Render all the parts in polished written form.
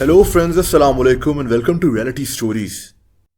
Hello friends, अस्सलाम वालेकुम and welcome to reality stories.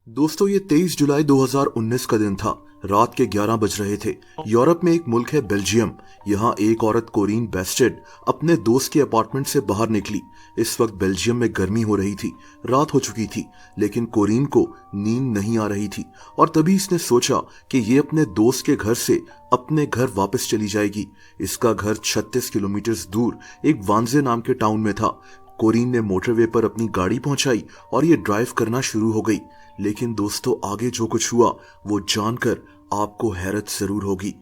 दोस्तों, ये 23 जुलाई 2019 का दिन था। रात के 11 बज रहे थे। यूरोप में एक मुल्क है बेल्जियम। यहाँ एक औरत कोरीन बेस्टेड अपने दोस्त के अपार्टमेंट से बाहर निकली। इस वक्त बेल्जियम में गर्मी हो रही थी, रात हो चुकी थी, लेकिन कोरीन को नींद नहीं आ रही थी और तभी इसने सोचा कि ये अपने दोस्त के घर से अपने घर वापस चली जाएगी। इसका घर 36 किलोमीटर दूर एक वांजे नाम के टाउन में था। कोरीन ने मोटरवे पर अपनी गाड़ी पहुंचाई और ये ड्राइव करना शुरू हो गई। लेकिन दोस्तों, आगे जो कुछ हुआ वो जानकर आपको हैरत जरूर होगी।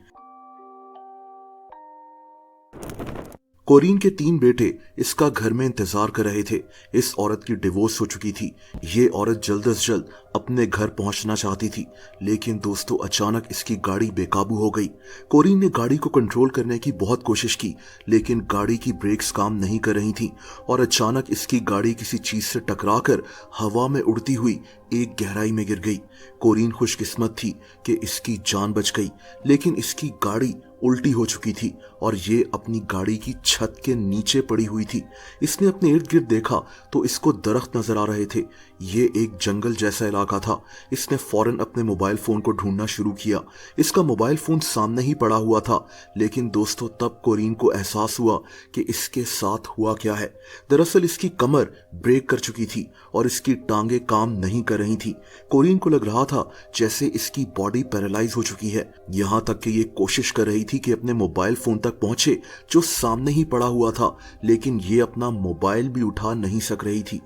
कोरीन के 3 बेटे इसका घर में इंतजार कर रहे थे। इस औरत की डिवोर्स हो चुकी थी। ये औरत जल्द से जल्द अपने घर पहुंचना चाहती थी, लेकिन दोस्तों अचानक इसकी गाड़ी बेकाबू हो गई। कोरीन ने गाड़ी को कंट्रोल करने की बहुत कोशिश की, लेकिन गाड़ी की ब्रेक्स काम नहीं कर रही थी और अचानक इसकी गाड़ी किसी चीज से टकराकर हवा में उड़ती हुई एक गहराई में गिर गई। कोरीन खुशकिस्मत थी कि इसकी जान बच गई, लेकिन इसकी गाड़ी उल्टी हो चुकी थी और ये अपनी गाड़ी की छत के नीचे पड़ी हुई थी। इसने अपने इर्द गिर्द देखा तो इसको दरख्त नजर आ रहे थे। ये एक जंगल जैसा इलाका था। इसने फौरन अपने मोबाइल फोन को ढूंढना शुरू किया। इसका मोबाइल फोन सामने ही पड़ा हुआ था, लेकिन दोस्तों तब कोरीन को एहसास हुआ कि इसके साथ हुआ क्या है। दरअसल इसकी कमर ब्रेक कर चुकी थी और इसकी टांगे काम नहीं कर रही थी। कोरीन को लग रहा था जैसे इसकी बॉडी पैरालाइज हो चुकी है। यहाँ तक कि ये कोशिश कर रही थी कि अपने मोबाइल फोन तक पहुंचे जो सामने ही पड़ा हुआ था, लेकिन ये अपना मोबाइल भी उठा नहीं सक रही थी।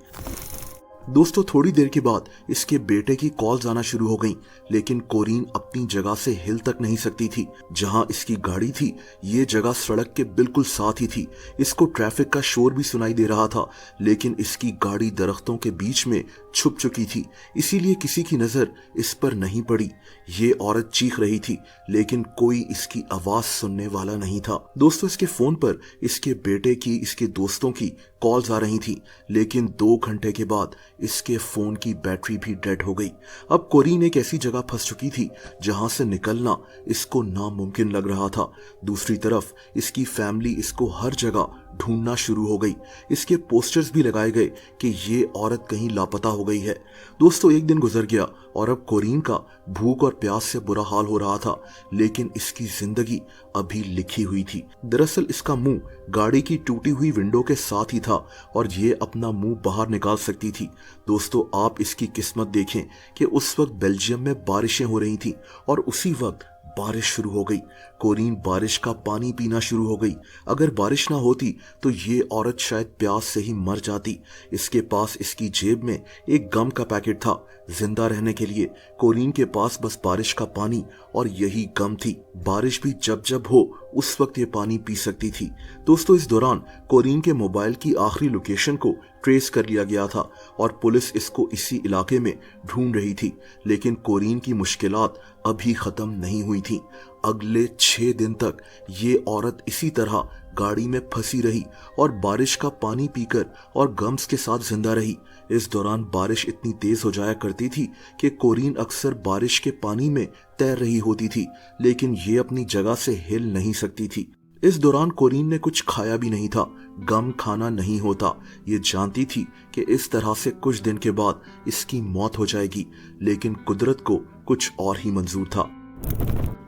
दोस्तों थोड़ी देर के बाद इसके बेटे की कॉल्स आना शुरू हो गईं, लेकिन कोरीन अपनी जगह से हिल तक नहीं सकती थी। जहां इसकी गाड़ी थी ये जगह सड़क के बिल्कुल साथ ही थी। इसको ट्रैफिक का शोर भी सुनाई दे रहा था, लेकिन इसकी गाड़ी दरख्तों के बीच में छुप चुकी थी, इसीलिए किसी की नजर इस पर नहीं पड़ी। ये औरत चीख रही थी, लेकिन कोई इसकी आवाज सुनने वाला नहीं था। दोस्तों इसके फोन पर इसके बेटे की, इसके दोस्तों की कॉल्स आ रही थी, लेकिन 2 घंटे के बाद इसके फोन की बैटरी भी डेड हो गई। अब कोरीन एक ऐसी जगह फंस चुकी थी जहां से निकलना इसको नामुमकिन लग रहा था। दूसरी तरफ इसकी फैमिली इसको हर जगह ढूंढना शुरू हो गई। इसके पोस्टर्स भी लगाए गए कि ये औरत कहीं लापता हो गई है। दोस्तों एक दिन गुजर गया और अब कोरीन का भूख और प्यास से बुरा हाल हो रहा था, लेकिन इसकी जिंदगी अभी लिखी हुई थी। दरअसल इसका मुंह गाड़ी की टूटी हुई विंडो के साथ ही था और ये अपना मुंह बाहर निकाल सकती थी। दोस्तों आप इसकी किस्मत देखें कि उस वक्त बेल्जियम में बारिशें हो रही थी और उसी वक्त बारिश शुरू हो गई। कोरीन बारिश का पानी पीना शुरू हो गई। अगर बारिश ना होती तो ये औरत शायद प्यास से ही मर जाती। इसके पास इसकी जेब में एक गम का पैकेट था। जिंदा रहने के लिए कोरीन के पास बस बारिश का पानी और यही गम थी। बारिश भी जब जब हो उस वक्त ये पानी पी सकती थी। दोस्तों इस दौरान कोरीन के मोबाइल की आखिरी लोकेशन को ट्रेस कर लिया गया था और पुलिस इसको इसी इलाके में ढूंढ रही थी, लेकिन कोरीन की मुश्किलात अभी खत्म नहीं हुई थी। अगले 6 दिन तक ये औरत इसी तरह गाड़ी में फंसी रही और बारिश का पानी पीकर और गम्स के साथ जिंदा रही। इस दौरान बारिश इतनी तेज हो जाया करती थी कि कोरीन अक्सर बारिश के पानी में तैर रही होती थी, लेकिन ये अपनी जगह से हिल नहीं सकती थी। इस दौरान कोरीन ने कुछ खाया भी नहीं था। गम खाना नहीं होता। ये जानती थी कि इस तरह से कुछ दिन के बाद इसकी मौत हो जाएगी, लेकिन कुदरत को कुछ और ही मंजूर था।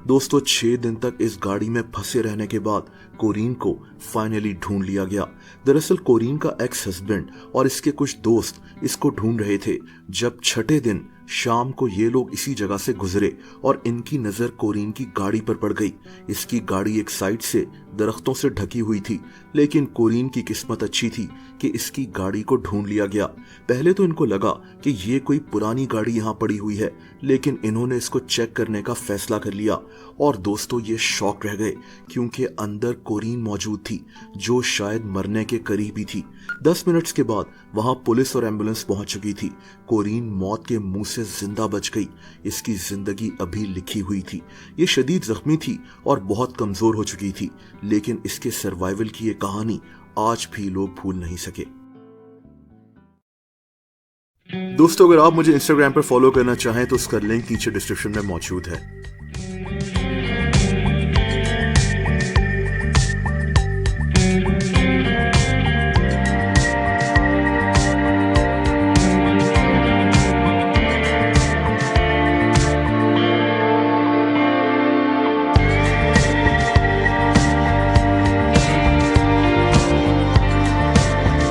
दोस्तों 6 दिन तक इस गाड़ी में फंसे रहने के बाद कोरीन को फाइनली ढूंढ लिया गया। दरअसल कोरीन का एक्स हस्बैंड और इसके कुछ दोस्त इसको ढूंढ रहे थे जब 6ठे दिन शाम को ये लोग इसी जगह से गुजरे और इनकी नजर कोरीन की गाड़ी पर पड़ गई। इसकी गाड़ी एक साइड से दरख्तों से ढकी हुई थी, लेकिन कोरीन की किस्मत अच्छी थी कि इसकी गाड़ी को ढूंढ लिया गया। पहले तो इनको लगा कि ये कोई पुरानी गाड़ी यहाँ पड़ी हुई है, लेकिन इन्होंने इसको चेक करने का फैसला कर लिया और दोस्तों ये शॉक रह गए क्योंकि अंदर कोरीन मौजूद थी जो शायद मरने के करीब ही थी। 10 मिनट्स के बाद वहां पुलिस और एम्बुलेंस पहुंच चुकी थी। कोरीन मौत के मुंह से जिंदा बच गई। इसकी जिंदगी अभी लिखी हुई थी। ये शदीद जख्मी थी और बहुत कमजोर हो चुकी थी, लेकिन इसके सर्वाइवल की ये कहानी आज भी लोग भूल नहीं सके। दोस्तों अगर आप मुझे इंस्टाग्राम पर फॉलो करना चाहें तो उसका लिंक नीचे डिस्क्रिप्शन में मौजूद है।